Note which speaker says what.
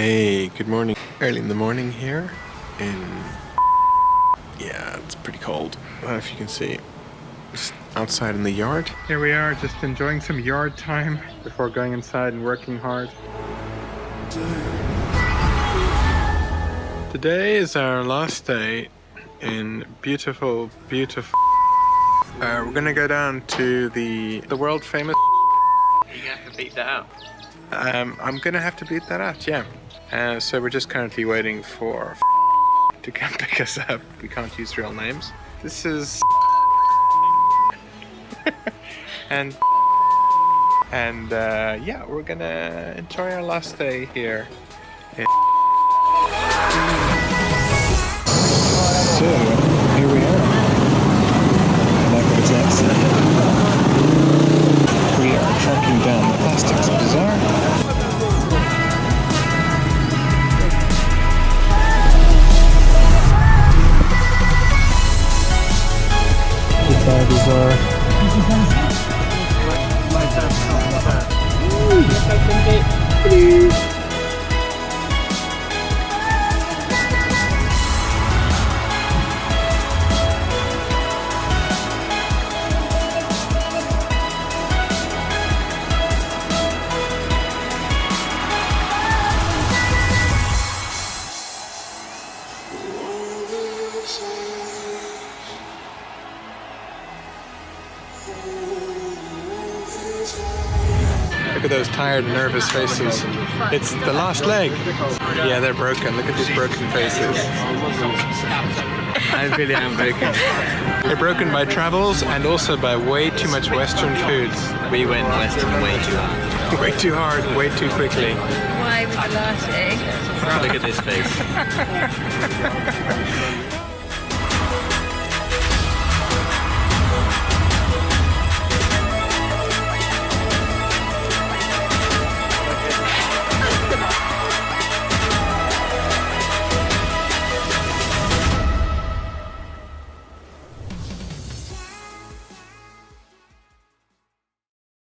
Speaker 1: Hey, good morning. Early in the morning here in... Yeah, it's pretty cold. I don't know if you can see. Just outside in the yard. Here we are, just enjoying some yard time before going inside and working hard. Today is our last day in beautiful... we're gonna go down to the world famous...
Speaker 2: You're gonna have to beat that out.
Speaker 1: I'm gonna have to beat that out, yeah. So we're just currently waiting for to come pick us up. We can't use real names. This is and yeah, we're gonna enjoy our last day here. So here we are. That goes that. We are tracking down the plastics bazaar. Look at those tired, nervous faces. It's the last leg. Yeah, they're broken. Look at these broken faces.
Speaker 2: I really am broken.
Speaker 1: They're broken by travels and also by way too much Western food.
Speaker 2: We went Western way too hard.
Speaker 1: Way too hard, way too quickly.
Speaker 3: Why with the latte?
Speaker 2: Look at this face.